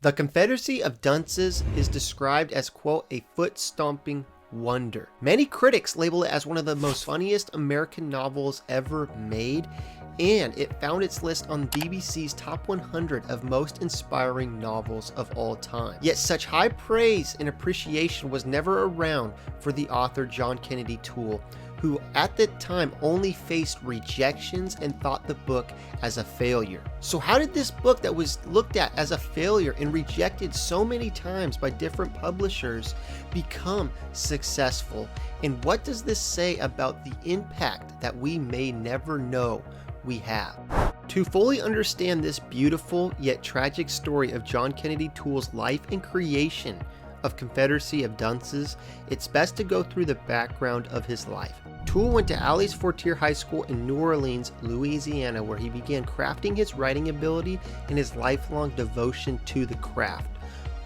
The Confederacy of Dunces is described as, quote, a foot-stomping wonder. Many critics label it as one of the most funniest American novels ever made, and it found its list on BBC's top 100 of most inspiring novels of all time. Yet such high praise and appreciation was never around for the author John Kennedy Toole, who at the time only faced rejections and thought the book as a failure. So how did this book that was looked at as a failure and rejected so many times by different publishers become successful? And what does this say about the impact that we may never know we have? To fully understand this beautiful yet tragic story of John Kennedy Toole's life and creation of Confederacy of Dunces, it's best to go through the background of his life. Toole went to Alice Fortier High School in New Orleans, Louisiana, where he began crafting his writing ability and his lifelong devotion to the craft.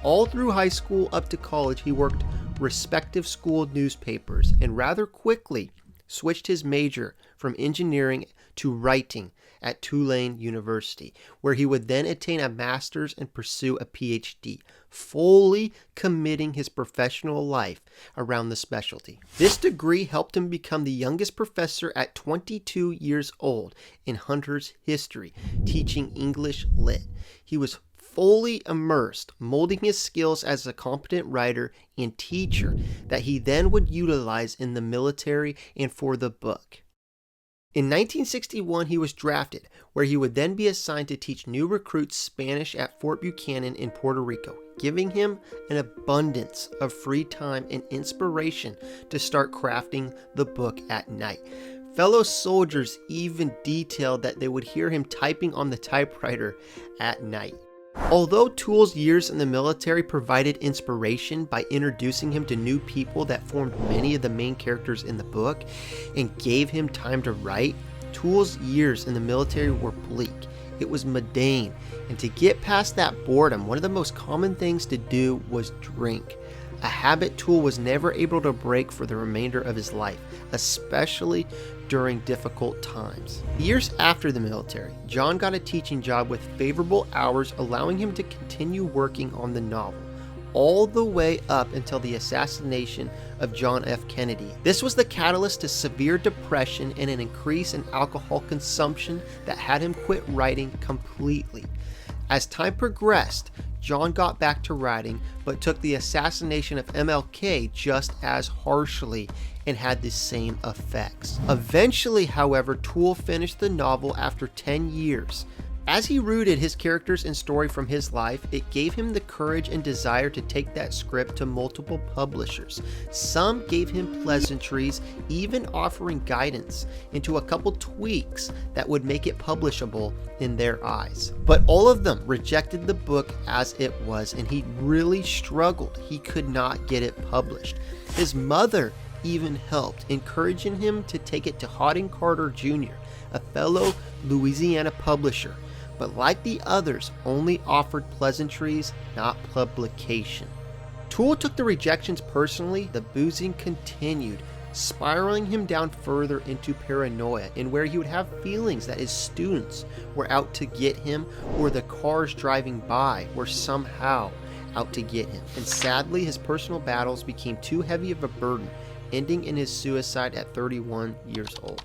All through high school up to college, he worked respective school newspapers and rather quickly switched his major from engineering to writing at Tulane University, where he would then attain a master's and pursue a PhD, fully committing his professional life around the specialty. This degree helped him become the youngest professor at 22 years old in Hunter's history, teaching English Lit. He was fully immersed, molding his skills as a competent writer and teacher that he then would utilize in the military and for the book. In 1961, he was drafted, where he would then be assigned to teach new recruits Spanish at Fort Buchanan in Puerto Rico, giving him an abundance of free time and inspiration to start crafting the book at night. Fellow soldiers even detailed that they would hear him typing on the typewriter at night. Although Toole's years in the military provided inspiration by introducing him to new people that formed many of the main characters in the book and gave him time to write, Toole's years in the military were bleak. It was mundane, and to get past that boredom, one of the most common things to do was drink. A habit Toole was never able to break for the remainder of his life, especially during difficult times. Years after the military, John got a teaching job with favorable hours, allowing him to continue working on the novel, all the way up until the assassination of John F. Kennedy. This was the catalyst to severe depression and an increase in alcohol consumption that had him quit writing completely. As time progressed, John got back to writing, but took the assassination of MLK just as harshly and had the same effects. Eventually, however, Toole finished the novel after 10 years. As he rooted his characters and story from his life, it gave him the courage and desire to take that script to multiple publishers. Some gave him pleasantries, even offering guidance into a couple tweaks that would make it publishable in their eyes. But all of them rejected the book as it was, and he really struggled. He could not get it published. His mother even helped, encouraging him to take it to Houghton Carter Jr., a fellow Louisiana publisher, but like the others, only offered pleasantries, not publication. Toole took the rejections personally. The boozing continued, spiraling him down further into paranoia, in where he would have feelings that his students were out to get him, or the cars driving by were somehow out to get him. And sadly, his personal battles became too heavy of a burden, ending in his suicide at 31 years old.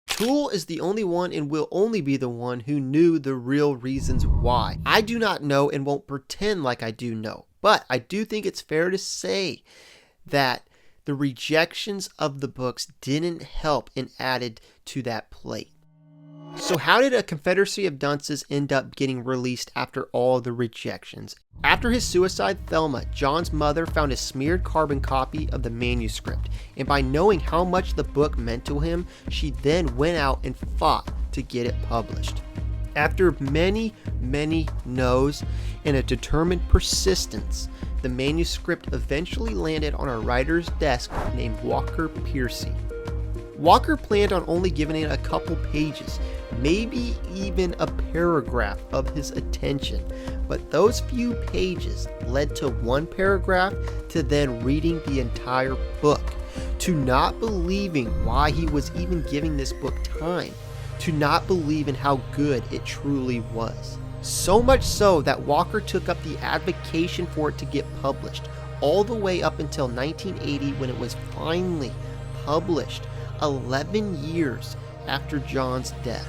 Toole is the only one and will only be the one who knew the real reasons why. I do not know and won't pretend like I do know, but I do think it's fair to say that the rejections of the books didn't help and added to that plate. So how did A Confederacy of Dunces end up getting released after all the rejections? After his suicide, Thelma, John's mother, found a smeared carbon copy of the manuscript, and by knowing how much the book meant to him, she then went out and fought to get it published. After many no's and a determined persistence, the manuscript eventually landed on a writer's desk named Walker Piercy. Walker planned on only giving it a couple pages, maybe even a paragraph of his attention, but those few pages led to one paragraph, to then reading the entire book, to not believing why he was even giving this book time, to not believe in how good it truly was. So much so that Walker took up the advocacy for it to get published, all the way up until 1980 when it was finally published, 11 years after John's death.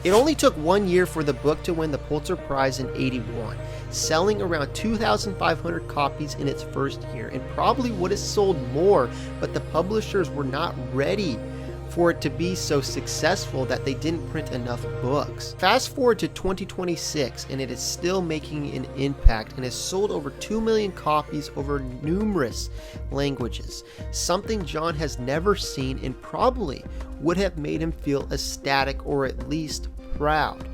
It only took 1 year for the book to win the Pulitzer Prize in '81, selling around 2,500 copies in its first year, and probably would have sold more, but the publishers were not ready for it to be so successful that they didn't print enough books. Fast forward to 2026 and it is still making an impact and has sold over 2 million copies over numerous languages, something John has never seen and probably would have made him feel ecstatic or at least proud.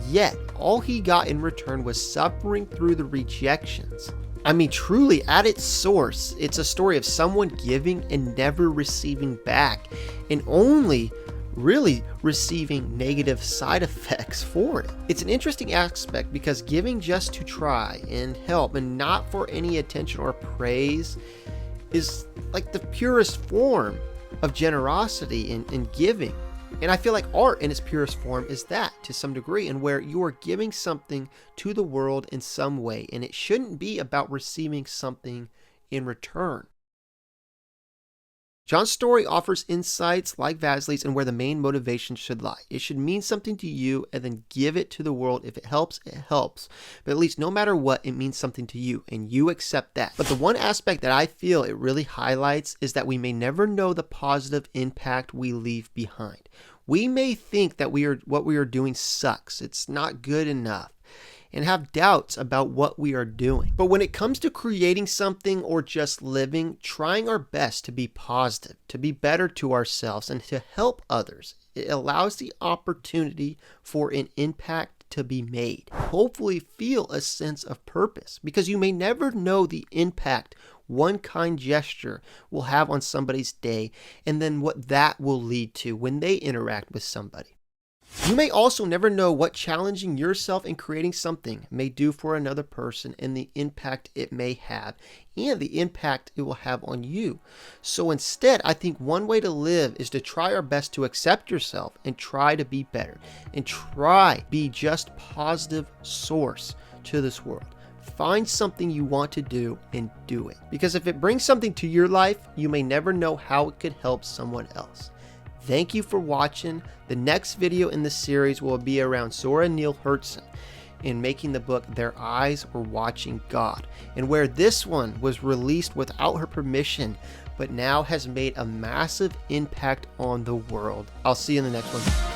Yet, all he got in return was suffering through the rejections. I mean, truly, at its source, it's a story of someone giving and never receiving back, and only really receiving negative side effects for it. It's an interesting aspect because giving just to try and help and not for any attention or praise is like the purest form of generosity and giving. And I feel like art in its purest form is that to some degree, and where you are giving something to the world in some way, and it shouldn't be about receiving something in return. John's story offers insights like Vasili's and where the main motivation should lie. It should mean something to you and then give it to the world. If it helps, it helps. But at least no matter what, it means something to you and you accept that. But the one aspect that I feel it really highlights is that we may never know the positive impact we leave behind. We may think that what we are doing sucks. It's not good enough, and have doubts about what we are doing. But when it comes to creating something or just living, trying our best to be positive, to be better to ourselves, and to help others, it allows the opportunity for an impact to be made. Hopefully feel a sense of purpose, because you may never know the impact one kind gesture will have on somebody's day, and then what that will lead to when they interact with somebody. You may also never know what challenging yourself and creating something may do for another person and the impact it may have and the impact it will have on you. So instead, I think one way to live is to try our best to accept yourself and try to be better and try be just positive source to this world. Find something you want to do and do it. Because if it brings something to your life, you may never know how it could help someone else. Thank you for watching. The next video in the series will be around Zora Neale Hurston in making the book Their Eyes Were Watching God, and where this one was released without her permission, but now has made a massive impact on the world. I'll see you in the next one.